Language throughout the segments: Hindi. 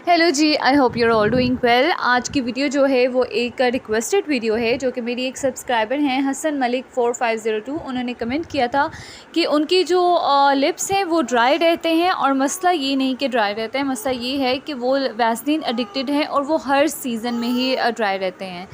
Hello ji, I hope your all doing well. आज की वीडियो जो है वो एक रिक्वेस्टेड वीडियो है जो कि मेरी एक सब्सक्राइबर हैं हसन मलिक 4502। उन्होंने कमेंट किया था कि उनकी जो लिप्स हैं वो ड्राई रहते हैं और मसला ये नहीं कि ड्राई रहते हैं, मसला ये है कि वो वैसलीन एडिक्टेड हैं और वो हर सीज़न में ही ड्राई रहते हैं।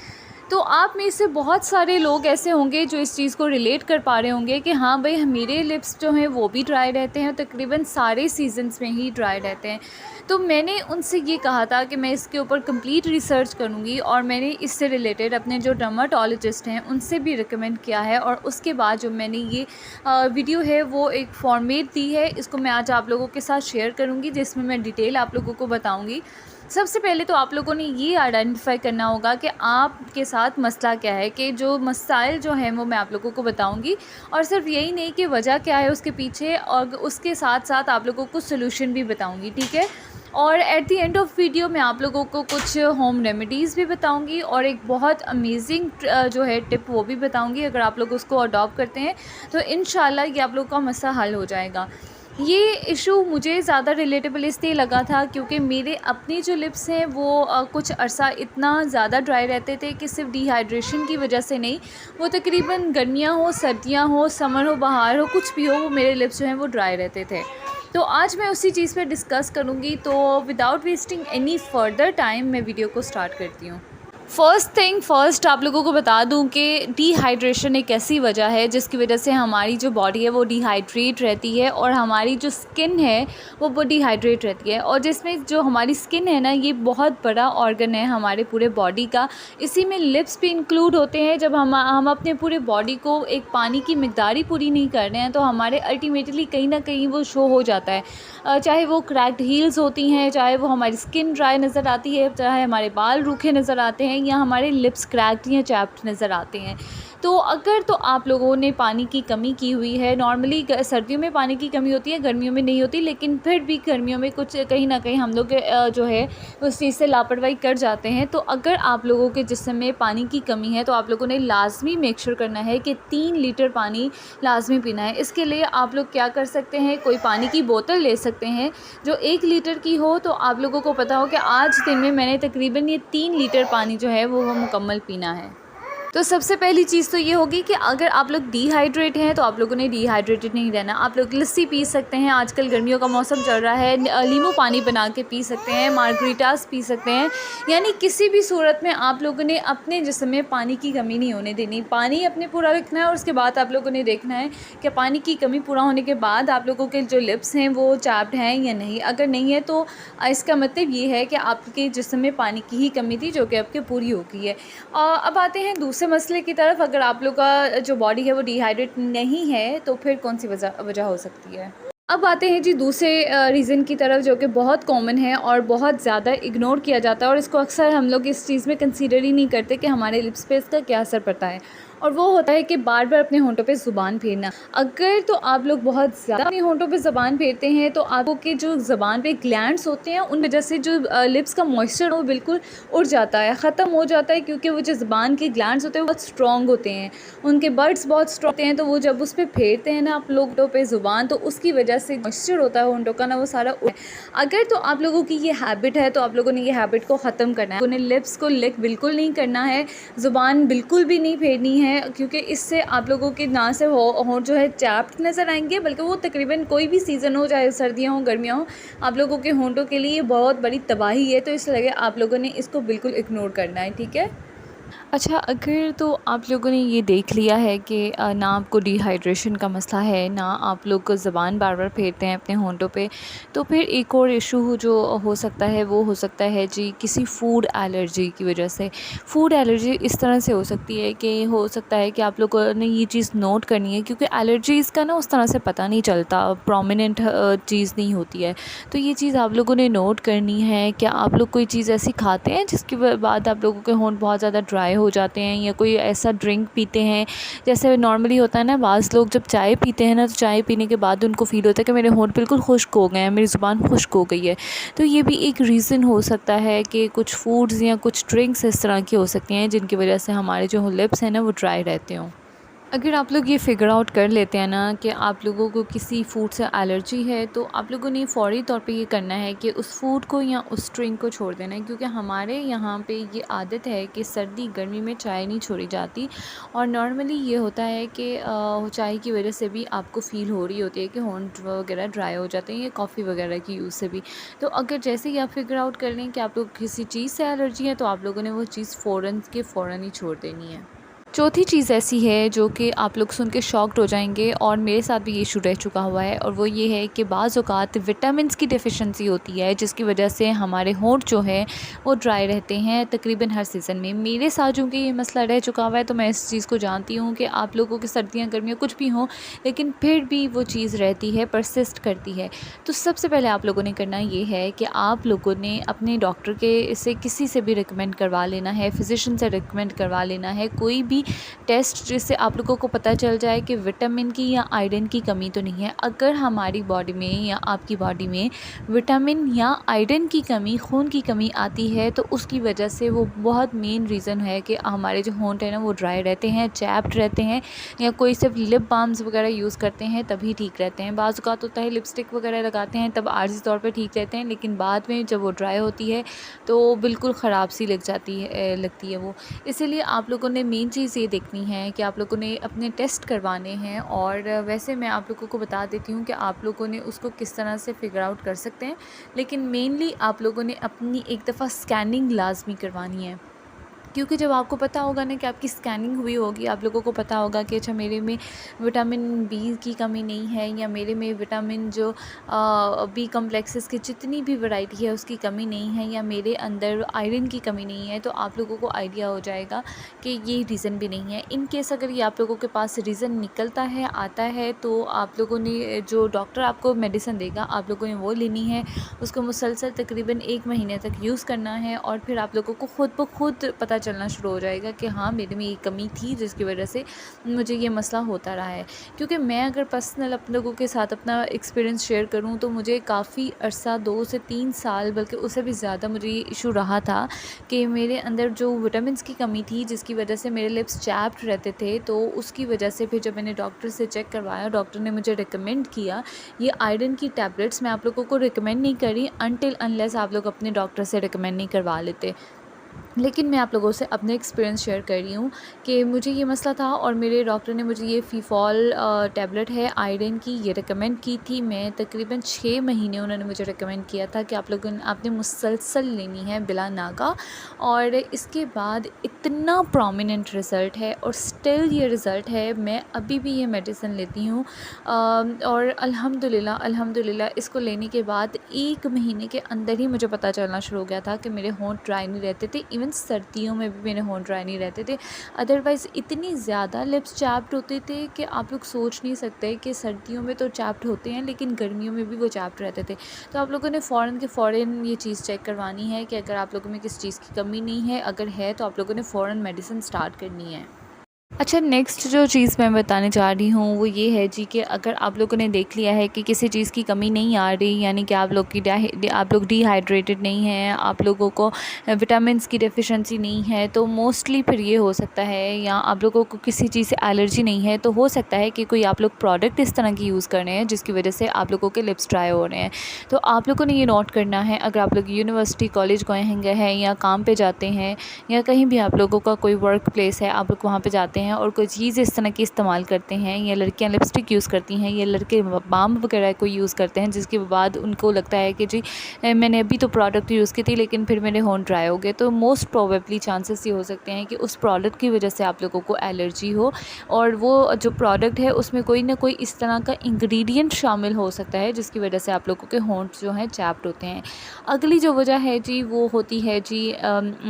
तो आप में से बहुत सारे लोग ऐसे होंगे जो इस चीज़ को रिलेट कर पा रहे होंगे कि हाँ भाई, मेरे लिप्स जो हैं वो भी ड्राई रहते हैं, तकरीबन सारे सीजन्स में ही ड्राई रहते हैं। तो मैंने उनसे ये कहा था कि मैं इसके ऊपर कंप्लीट रिसर्च करूँगी और मैंने इससे रिलेटेड अपने जो डर्माटोलॉजिस्ट हैं उनसे भी रिकमेंड किया है और उसके बाद जो मैंने ये वीडियो है वो एक फॉर्मेट दी है, इसको मैं आज आप लोगों के साथ शेयर करूँगी जिसमें मैं डिटेल आप लोगों को बताऊँगी। सबसे पहले तो आप लोगों ने ये आइडेंटिफाई करना होगा कि आपके साथ मसला क्या है, कि जो मसाइल जो हैं वो मैं आप लोगों को बताऊंगी और सिर्फ यही नहीं कि वजह क्या है उसके पीछे, और उसके साथ साथ आप लोगों को सोल्यूशन भी बताऊंगी, ठीक है। और at the end of video मैं आप लोगों को कुछ होम रेमेडीज़ भी बताऊंगी और एक बहुत अमेजिंग जो है टिप वो भी बताऊंगी। अगर आप लोग उसको अडॉप्ट करते हैं तो इंशाल्लाह ये आप लोग का मसला हल हो जाएगा। ये इशू मुझे ज़्यादा रिलेटेबल इसलिए लगा था क्योंकि मेरे अपनी जो लिप्स हैं वो कुछ अरसा इतना ज़्यादा ड्राई रहते थे कि सिर्फ डिहाइड्रेशन की वजह से नहीं, वो तकरीबन गर्मियाँ हो, सर्दियाँ हो, समर हो, बहार हो, कुछ भी हो, वो मेरे लिप्स जो हैं वो ड्राई रहते थे। तो आज मैं उसी चीज़ पे डिस्कस करूँगी। तो without wasting any further time मैं वीडियो को स्टार्ट करती हूँ। फ़र्स्ट थिंग फ़र्स्ट आप लोगों को बता दूं कि डिहाइड्रेशन एक ऐसी वजह है जिसकी वजह से हमारी जो बॉडी है वो डिहाइड्रेट रहती है और हमारी जो स्किन है वो डिहाइड्रेट रहती है। और जिसमें जो हमारी स्किन है ना, ये बहुत बड़ा ऑर्गन है हमारे पूरे बॉडी का। इसी में लिप्स भी इंक्लूड होते हैं। जब हम अपने पूरे बॉडी को एक पानी की मिकदार ही पूरी नहीं कर रहे हैं तो हमारे अल्टीमेटली कहीं ना कहीं वो शो हो जाता है। चाहे वो क्रैक्ड हील्स होती हैं, चाहे वो हमारी स्किन ड्राई नज़र आती है, चाहे हमारे बाल रूखे नज़र आते हैं या हमारे लिप्स क्रैक्ड या चैप्ड नज़र आते हैं। तो अगर तो आप लोगों ने पानी की कमी की हुई है, नॉर्मली सर्दियों में पानी की कमी होती है, गर्मियों में नहीं होती, लेकिन फिर भी गर्मियों में कुछ कहीं ना कहीं हम लोग जो है उस चीज़ से लापरवाही कर जाते हैं। तो अगर आप लोगों के जिस्म में पानी की कमी है तो आप लोगों ने लाजमी मेक श्योर करना है कि 3 लीटर पानी लाजमी पीना है। इसके लिए आप लोग क्या कर सकते हैं, कोई पानी की बोतल ले सकते हैं जो 1 लीटर की हो। तो आप लोगों को पता हो कि आज दिन में मैंने तकरीबन ये 3 लीटर पानी जो है वो मुकम्मल पीना है। तो सबसे पहली चीज़ तो ये होगी कि अगर आप लोग डिहाइड्रेट हैं तो आप लोगों ने डिहाइड्रेटेड नहीं रहना। आप लोग लस्सी पी सकते हैं, आजकल गर्मियों का मौसम चल रहा है, नींबू पानी बना के पी सकते हैं, मार्गरीटास पी सकते हैं। यानी किसी भी सूरत में आप लोगों ने अपने जिस्म में पानी की कमी नहीं होने देनी। पानी अपने पूरा रखना है और उसके बाद आप लोगों ने देखना है कि पानी की कमी पूरा होने के बाद आप लोगों के जो लिप्स हैं वो चैप्ड हैं या नहीं। अगर नहीं है तो इसका मतलब ये है कि आपके जिस्म में पानी की ही कमी थी जो कि आपके पूरी हो गई है। अब आते हैं दूसरे मसले की तरफ। अगर आप लोग का जो बॉडी है वो डिहाइड्रेट नहीं है तो फिर कौन सी वजह हो सकती है। अब आते हैं जी दूसरे रीज़न की तरफ जो कि बहुत कॉमन है और बहुत ज़्यादा इग्नोर किया जाता है और इसको अक्सर हम लोग इस चीज़ में कंसीडर ही नहीं करते कि हमारे लिप्स पे इसका क्या असर पड़ता है, और वो होता है कि बार बार अपने होंठों पे ज़ुबान फेरना। अगर तो आप लोग बहुत ज़्यादा अपने होंठों पे ज़ुबान फेरते हैं तो आपको के जो ज़ुबान पे ग्लैंड्स होते हैं उन वजह से जो लिप्स का मॉइस्चर वो बिल्कुल उड़ जाता है, ख़त्म हो जाता है, क्योंकि वो जो ज़ुबान के ग्लैंड्स होते हैं वो बहुत स्ट्रॉन्ग होते हैं, उनके बड्स बहुत स्ट्रॉन्ग होते हैं। तो वो जब उस पर फेरते हैं ना आप लोग होंठों पे ज़ुबान, तो उसकी वजह से मॉइस्चर होता है होंठों का ना, वो सारा अगर तो आप लोगों की ये हैबिट है तो आप लोगों ने ये हैबिट को ख़त्म करना है। उन्हें लिप्स को लिक बिल्कुल नहीं करना है, ज़ुबान बिल्कुल भी नहीं फेरनी है, क्योंकि इससे आप लोगों के ना से होंठ जो है चैप्ड नज़र आएंगे, बल्कि वो तकरीबन कोई भी सीज़न हो, चाहे सर्दियाँ हो गर्मियाँ हो, आप लोगों के होंठों के लिए बहुत बड़ी तबाही है। तो इसलिए आप लोगों ने इसको बिल्कुल इग्नोर करना है, ठीक है। अच्छा, अगर तो आप लोगों ने ये देख लिया है कि ना आपको डिहाइड्रेशन का मसला है, ना आप लोग को ज़बान बार बार फेरते हैं अपने होंठों पे, तो फिर एक और इशू जो हो सकता है वो हो सकता है जी किसी फूड एलर्जी की वजह से। फूड एलर्जी इस तरह से हो सकती है कि हो सकता है कि आप लोगों ने ये चीज़ नोट करनी है, क्योंकि एलर्जीज़ का ना उस तरह से पता नहीं चलता, प्रोमिनेंट चीज़ नहीं होती है। तो ये चीज़ आप लोगों ने नोट करनी है। क्या आप लोग कोई चीज़ ऐसी खाते हैं जिसके बाद आप लोगों के होंठ बहुत ज़्यादा ड्राई हो जाते हैं, या कोई ऐसा ड्रिंक पीते हैं जैसे नॉर्मली होता है ना, बाज़ लोग जब चाय पीते हैं ना तो चाय पीने के बाद उनको फ़ील होता है कि मेरे होंठ बिल्कुल खुश्क हो गए हैं, मेरी ज़ुबान खुश्क हो गई है। तो ये भी एक रीज़न हो सकता है कि कुछ फूड्स या कुछ ड्रिंक्स इस तरह की हो सकती हैं जिनकी वजह से हमारे जो लिप्स हैं ना वो ड्राई रहते हों। अगर आप लोग ये फ़िगर आउट कर लेते हैं ना कि आप लोगों को किसी फ़ूड से एलर्जी है, तो आप लोगों ने फ़ौरी तौर पे ये करना है कि उस फ़ूड को या उस ड्रिंक को छोड़ देना है। क्योंकि हमारे यहाँ पे ये आदत है कि सर्दी गर्मी में चाय नहीं छोड़ी जाती, और नॉर्मली ये होता है कि चाय की वजह से भी आपको फ़ील हो रही होती है कि होंठ वगैरह ड्राई हो जाते हैं, या कॉफ़ी वगैरह की यूज़ से भी। तो अगर जैसे ही आप फ़िगर आउट कर लें कि आप लोग किसी चीज़ से एलर्जी है, तो आप लोगों ने वो चीज़ फ़ौरन के फ़ौरन ही छोड़ देनी है। चौथी चीज़ ऐसी है जो कि आप लोग सुन के शॉक्ड हो जाएंगे, और मेरे साथ भी ये इशू रह चुका हुआ है, और वो ये है कि बाज़ औक़ात विटामिन्स की डेफिशिएंसी होती है, जिसकी वजह से हमारे होंठ जो है वो ड्राई रहते हैं तकरीबन हर सीज़न में। मेरे साथ चूँकि ये मसला रह चुका हुआ है, तो मैं इस चीज़ को जानती हूँ कि आप लोगों की सर्दियाँ गर्मियाँ कुछ भी हों, लेकिन फिर भी वो चीज़ रहती है, परसिस्ट करती है। तो सबसे पहले आप लोगों ने करना ये है कि आप लोगों ने अपने डॉक्टर के से किसी से भी रिकमेंड करवा लेना है, फ़िज़िशियन से रिकमेंड करवा लेना है कोई भी टेस्ट, जिससे आप लोगों को पता चल जाए कि विटामिन की या आयरन की कमी तो नहीं है। अगर हमारी बॉडी में या आपकी बॉडी में विटामिन या आयरन की कमी, खून की कमी आती है, तो उसकी वजह से वो बहुत मेन रीज़न है कि हमारे जो होंठ है ना वो ड्राई रहते हैं, चैप्ड रहते हैं, या कोई सिर्फ लिप बाम्स वगैरह यूज़ करते हैं तभी ठीक रहते हैं। बाज़ औक़ात होता है लिपस्टिक वगैरह लगाते हैं तब आर्ज़ी तौर पे ठीक रहते हैं, लेकिन बाद में जब वो ड्राई होती है तो बिल्कुल ख़राब सी लगती है वो। इसीलिए आप लोगों ने मेन चीज़ ये देखनी है कि आप लोगों ने अपने टेस्ट करवाने हैं। और वैसे मैं आप लोगों को बता देती हूँ कि आप लोगों ने उसको किस तरह से फ़िगर आउट कर सकते हैं, लेकिन मेनली आप लोगों ने अपनी एक दफ़ा स्कैनिंग लाज़मी करवानी है। क्योंकि जब आपको पता होगा ना कि आपकी स्कैनिंग हुई होगी, आप लोगों को पता होगा कि अच्छा मेरे में विटामिन बी की कमी नहीं है, या मेरे में विटामिन जो बी कॉम्प्लेक्सेस की जितनी भी वैरायटी है उसकी कमी नहीं है, या मेरे अंदर आयरन की कमी नहीं है, तो आप लोगों को आइडिया हो जाएगा कि ये रीज़न भी नहीं है। इन केस अगर ये आप लोगों के पास रीज़न निकलता है, आता है, तो आप लोगों ने जो डॉक्टर आपको मेडिसिन देगा आप लोगों ने वो लेनी है, उसको मुसलसल तकरीबन 1 महीने तक यूज़ करना है, और फिर आप लोगों को ख़ुद ब खुद पता चलना शुरू हो जाएगा कि हाँ मेरे में ये कमी थी जिसकी वजह से मुझे ये मसला होता रहा है। क्योंकि मैं अगर पर्सनल आप लोगों के साथ अपना एक्सपीरियंस शेयर करूँ, तो मुझे काफ़ी अरसा 2 से 3 साल बल्कि उससे भी ज़्यादा मुझे ये इशू रहा था कि मेरे अंदर जो विटामिन्स की कमी थी, जिसकी वजह से मेरे लिप्स चैप्ड रहते थे। तो उसकी वजह से फिर जब मैंने डॉक्टर से चेक करवाया, डॉक्टर ने मुझे रिकमेंड किया ये आयरन की टैबलेट्स। मैं आप लोगों को रिकमेंड नहीं करी अनटिल अनलेस आप लोग अपने डॉक्टर से रिकमेंड नहीं करवा लेते, लेकिन मैं आप लोगों से अपने एक्सपीरियंस शेयर कर रही हूँ कि मुझे ये मसला था, और मेरे डॉक्टर ने मुझे ये फ़ीफॉल टैबलेट है आयरन की, ये रिकमेंड की थी। मैं तकरीबन 6 महीने उन्होंने मुझे रिकमेंड किया था कि आप लोगों ने आपने मुसलसल लेनी है बिला नागा। और इसके बाद इतना प्रोमिनेंट रिज़ल्ट है, और स्टिल ये रिज़ल्ट है। मैं अभी भी ये मेडिसिन लेती हूँ, और अल्हम्दुलिल्लाह इसको लेने के बाद 1 महीने के अंदर ही मुझे पता चलना शुरू हो गया था कि मेरे होंठ ड्राई नहीं रहते थे। इवन सर्दियों में भी मेरे होंठ ड्राई नहीं रहते थे। अदरवाइज़ इतनी ज़्यादा लिप्स चैप्ड होते थे कि आप लोग सोच नहीं सकते कि सर्दियों में तो चैप्ड होते हैं, लेकिन गर्मियों में भी वो चैप्ड रहते थे। तो आप लोगों ने फ़ौरन के फ़ौरन ये चीज़ चेक करवानी है कि अगर आप लोगों में किसी चीज़ की कमी नहीं है, अगर है तो आप लोगों ने फ़ौरन मेडिसिन स्टार्ट करनी है। अच्छा, नेक्स्ट जो चीज़ मैं बताने जा रही हूँ वो ये है जी कि अगर आप लोगों ने देख लिया है कि किसी चीज़ की कमी नहीं आ रही, यानी कि आप लोग डिहाइड्रेटेड नहीं हैं, आप लोगों को विटामिन्स की डेफिशिएंसी नहीं है, तो मोस्टली फिर ये हो सकता है, या आप लोगों को किसी चीज़ से एलर्जी नहीं है, तो हो सकता है कि कोई आप लोग प्रोडक्ट इस तरह की यूज़ कर रहे हैं जिसकी वजह से आप लोगों के लिप्स ड्राई हो रहे हैं। तो आप लोगों ने ये नोट करना है, अगर आप लोग यूनिवर्सिटी कॉलेज गए हैं या काम पर जाते हैं, या कहीं भी आप लोगों का कोई वर्क प्लेस है, आप लोग वहाँ पर जाते हैं और कोई चीज़ इस तरह की इस्तेमाल करते हैं, या लड़कियां लिपस्टिक यूज़ करती हैं, या लड़के बाम वगैरह को यूज़ करते हैं, जिसके बाद उनको लगता है कि जी मैंने अभी तो प्रोडक्ट यूज़ की थी लेकिन फिर मेरे होंठ ड्राई हो गए, तो मोस्ट प्रोबेबली चांसेस ये हो सकते हैं कि उस प्रोडक्ट की वजह से आप लोगों को एलर्जी हो, और वो जो प्रोडक्ट है उसमें कोई ना कोई इस तरह का इंग्रेडिएंट शामिल हो सकता है जिसकी वजह से आप लोगों के होंठ जो हैं चैप्ड होते हैं। अगली जो वजह है जी वो होती है जी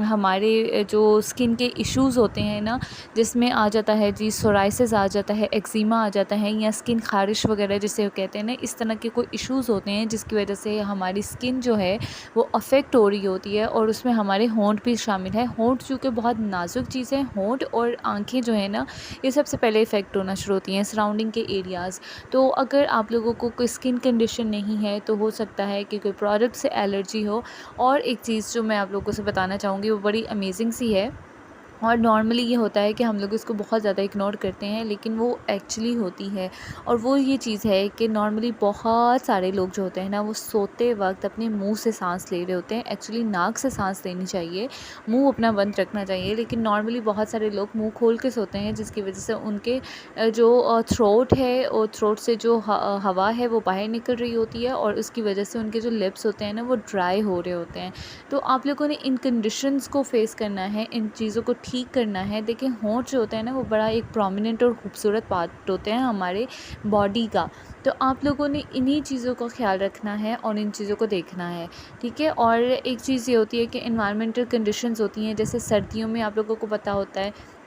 हमारे जो स्किन के इश्यूज़ होते हैं ना, जिसमें आ जाता है जी सोराइसिस आ जाता है, एक्जिमा आ जाता है, या स्किन ख़ारिश वगैरह जिसे कहते हैं ना, इस तरह के कोई इश्यूज़ होते हैं जिसकी वजह से हमारी स्किन जो है वो अफेक्ट हो रही होती है, और उसमें हमारे होंठ भी शामिल है। होंठ चूँकि बहुत नाजुक चीज़ है, होंठ और आँखें जो है ना ये सबसे पहले इफ़ेक्ट होना शुरू होती हैं, सराउंडिंग के एरियाज़। तो अगर आप लोगों को कोई स्किन कंडीशन नहीं है तो हो सकता है कि कोई प्रोडक्ट से एलर्जी हो। और एक चीज़ जो मैं आप लोगों से बताना चाहूँगी वो बड़ी अमेजिंग सी है और नॉर्मली ये होता है कि हम लोग इसको बहुत ज़्यादा इग्नोर करते हैं, लेकिन वो एक्चुअली होती है। और वो ये चीज़ है कि नॉर्मली बहुत सारे लोग जो होते हैं ना, वो सोते वक्त अपने मुंह से सांस ले रहे होते हैं। एक्चुअली नाक से सांस लेनी चाहिए, मुंह अपना बंद रखना चाहिए, लेकिन नॉर्मली बहुत सारे लोग मुंह खोल के सोते हैं, जिसकी वजह से उनके जो थ्रोट है और थ्रोट से जो हवा है वो बाहर निकल रही होती है, और उसकी वजह से उनके जो लिप्स होते हैं ना, वो ड्राई हो रहे होते हैं। तो आप लोगों ने इन कंडीशंस को फेस करना है, इन चीज़ों को ठीक करना है। देखिए, होंठ जो होते हैं ना, वो बड़ा एक प्रोमिनेंट और खूबसूरत पार्ट होते हैं हमारे बॉडी का। तो आप लोगों ने इन्हीं चीज़ों का ख्याल रखना है और इन चीज़ों को देखना है, ठीक है। और एक चीज़ ये होती है कि एनवायरमेंटल कंडीशंस होती हैं, जैसे सर्दियों में आप लोगों को पता होता है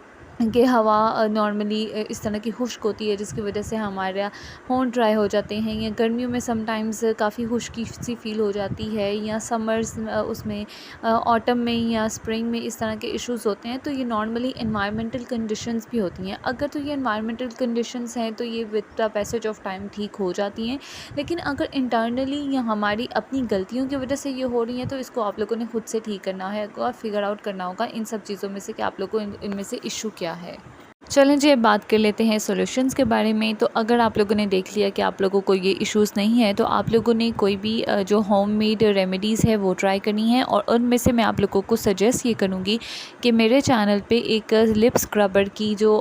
कि हवा नॉर्मली इस तरह की खुश्क होती है, जिसकी वजह से हमारा होंठ ड्राई हो जाते हैं, या गर्मियों में समटाइम्स काफ़ी खुश्की सी फील हो जाती है, या समर्स उसमें ऑटम में या स्प्रिंग में इस तरह के इश्यूज़ होते हैं। तो ये नॉर्मली एनवायरमेंटल कंडीशंस भी होती हैं। अगर तो ये एनवायरमेंटल कंडीशंस हैं तो ये with the passage of time ठीक हो जाती हैं, लेकिन अगर इंटरनली या हमारी अपनी गलतियों की वजह से ये हो रही हैं, तो इसको आप लोगों ने खुद से ठीक करना है और फिगर आउट करना होगा इन सब चीज़ों में से कि आप लोग को इनमें से इशू क्या है। चलें जी, अब बात कर लेते हैं सॉल्यूशंस के बारे में। तो अगर आप लोगों ने देख लिया कि आप लोगों को ये इश्यूज़ नहीं है, तो आप लोगों ने कोई भी जो होममेड रेमेडीज़ है वो ट्राई करनी है, और उनमें से मैं आप लोगों को सजेस्ट ये करूँगी कि मेरे चैनल पे एक लिप स्क्रबर की जो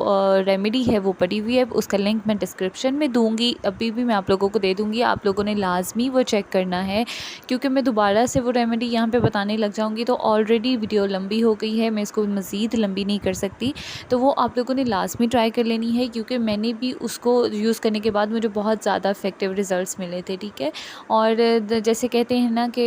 रेमेडी है वो पड़ी हुई है, उसका लिंक मैं डिस्क्रिप्शन में दूँगी, अभी भी मैं आप लोगों को दे दूँगी। आप लोगों ने लाजमी वो चेक करना है, क्योंकि मैं दोबारा से वो रेमेडी यहाँ पर बताने लग जाऊँगी तो ऑलरेडी वीडियो लंबी हो गई है, मैं इसको मज़ीद लंबी नहीं कर सकती। तो वो आप लोगों ने लाज़मी ट्राई कर लेनी है, क्योंकि मैंने भी उसको यूज़ करने के बाद मुझे बहुत ज़्यादा इफ़ेक्टिव रिज़ल्ट्स मिले थे, ठीक है। और जैसे कहते हैं ना कि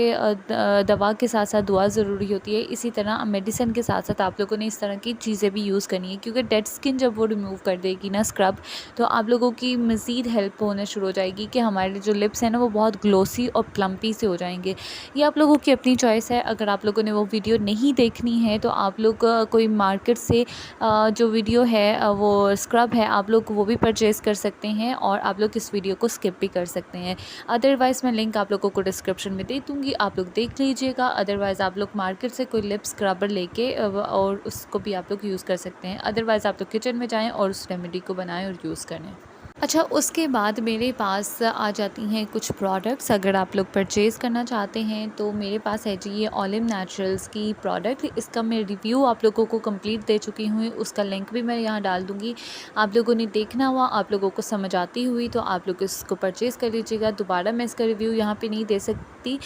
दवा के साथ साथ दुआ ज़रूरी होती है, इसी तरह मेडिसिन के साथ साथ आप लोगों ने इस तरह की चीज़ें भी यूज़ करनी है, क्योंकि डेड स्किन जब वो रिमूव कर देगी ना स्क्रब, तो आप लोगों की मज़ीद हेल्प होना शुरू हो जाएगी कि हमारे जो लिप्स हैं ना, वो बहुत ग्लोसी और प्लम्पी से हो जाएंगे। ये आप लोगों की अपनी चॉइस है। अगर आप लोगों ने वो वीडियो नहीं देखनी है, तो आप लोग कोई मार्केट से जो वीडियो है वो स्क्रब है, आप लोग वो भी परचेज़ कर सकते हैं, और आप लोग इस वीडियो को स्किप भी कर सकते हैं। अदरवाइज़ मैं लिंक आप लोगों को डिस्क्रिप्शन में दे दूँगी, आप लोग देख लीजिएगा। अदरवाइज़ आप लोग मार्केट से कोई लिप स्क्रबर लेके और उसको भी आप लोग यूज़ कर सकते हैं। अदरवाइज़ आप लोग किचन में जाएँ और उस रेमेडी को बनाएँ और यूज़ करें। अच्छा, उसके बाद मेरे पास आ जाती हैं कुछ प्रोडक्ट्स। अगर आप लोग परचेज़ करना चाहते हैं तो मेरे पास है जी ये ओलिम नेचुरल्स की प्रोडक्ट। इसका मैं रिव्यू आप लोगों को कंप्लीट दे चुकी हूँ, उसका लिंक भी मैं यहाँ डाल दूँगी। आप लोगों ने देखना हुआ, आप लोगों को समझ आती हुई तो आप लोग इसको परचेज़ कर लीजिएगा। दोबारा मैं इसका रिव्यू यहाँ पर नहीं दे सकती,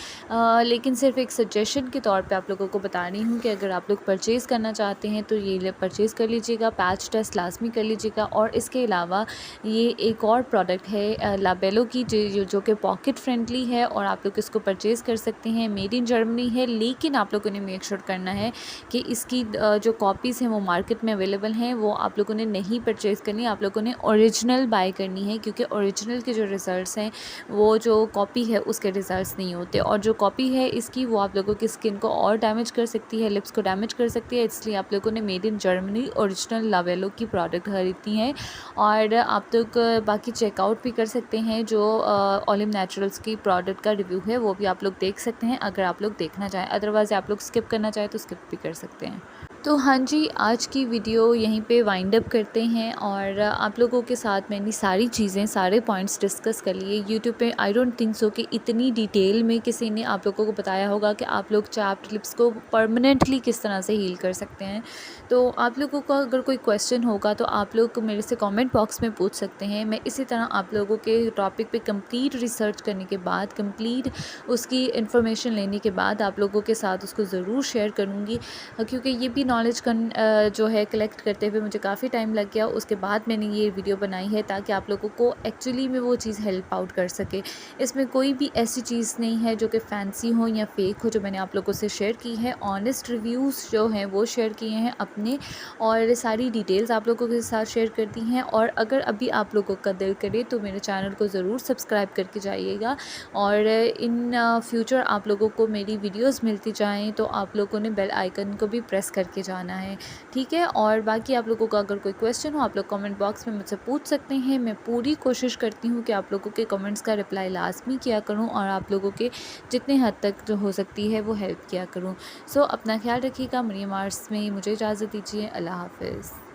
लेकिन सिर्फ एक सजेशन के तौर पर आप लोगों को बता रही हूँ कि अगर आप लोग परचेज़ करना चाहते हैं तो ये परचेज़ कर लीजिएगा। पैच टेस्ट लाजमी कर लीजिएगा। और इसके अलावा ये एक और प्रोडक्ट है लाबेलो की, जो कि पॉकेट फ्रेंडली है, और आप लोग इसको परचेज़ कर सकते हैं। मेड इन जर्मनी है, लेकिन आप लोगों ने मेक श्योर करना है कि इसकी जो कॉपीज़ हैं वो मार्केट में अवेलेबल हैं, वो आप लोगों ने नहीं परचेज़ करनी, आप लोगों ने ओरिजिनल बाय करनी है, क्योंकि ओरिजिनल के जो रिज़ल्ट्स हैं वो जो कॉपी है उसके रिज़ल्ट्स नहीं होते, और जो कॉपी है इसकी वो आप लोगों की स्किन को और डैमेज कर सकती है, लिप्स को डैमेज कर सकती है। इसलिए आप लोगों ने मेड इन जर्मनी ओरिजिनल लाबेलो की प्रोडक्ट खरीदनी है। और आप लोग बाकी चेकआउट भी कर सकते हैं, जो ओलिम नेचुरल्स की प्रोडक्ट का रिव्यू है वो भी आप लोग देख सकते हैं, अगर आप लोग देखना चाहें। अदरवाइज़ आप लोग स्किप करना चाहें तो स्किप भी कर सकते हैं। तो हाँ जी, आज की वीडियो यहीं पे वाइंड अप करते हैं, और आप लोगों के साथ मैंने सारी चीज़ें, सारे पॉइंट्स डिस्कस कर लिए। यूट्यूब पे आई डोंट थिंक सो कि इतनी डिटेल में किसी ने आप लोगों को बताया होगा कि आप लोग चैप्ड लिप्स को परमानेंटली किस तरह से हील कर सकते हैं। तो आप लोगों को अगर कोई क्वेश्चन होगा तो आप लोग मेरे से कमेंट बॉक्स में पूछ सकते हैं। मैं इसी तरह आप लोगों के टॉपिक पे कंप्लीट रिसर्च करने के बाद, कंप्लीट उसकी इन्फॉर्मेशन लेने के बाद आप लोगों के साथ उसको ज़रूर शेयर करूँगी, क्योंकि ये भी नॉलेज जो है कलेक्ट करते हुए मुझे काफ़ी टाइम लग गया। उसके बाद मैंने ये वीडियो बनाई है ताकि आप लोगों को एक्चुअली में वो चीज़ हेल्प आउट कर सके। इसमें कोई भी ऐसी चीज़ नहीं है जो कि फैंसी हो या फेक हो, जो मैंने आप लोगों से शेयर की है। ऑनेस्ट रिव्यूज़ जो हैं वो शेयर किए हैं अपने, और सारी डिटेल्स आप लोगों के साथ शेयर करती हैं। और अगर अभी आप लोगों का दिल करे तो मेरे चैनल को ज़रूर सब्सक्राइब करके जाइएगा, और इन फ्यूचर आप लोगों को मेरी वीडियोस मिलती जाएं तो आप लोगों ने बेल आइकन को भी प्रेस करके लेके जाना है, ठीक है। और बाकी आप लोगों का अगर कोई क्वेश्चन हो आप लोग कमेंट बॉक्स में मुझसे पूछ सकते हैं। मैं पूरी कोशिश करती हूँ कि आप लोगों के कमेंट्स का रिप्लाई लाजमी किया करूँ और आप लोगों के जितने हद तक जो हो सकती है वो हेल्प किया करूँ। सो अपना ख्याल रखिएगा। मरियम आर्ट्स में मुझे इजाज़त दीजिए। अल्लाह हाफ़िज़।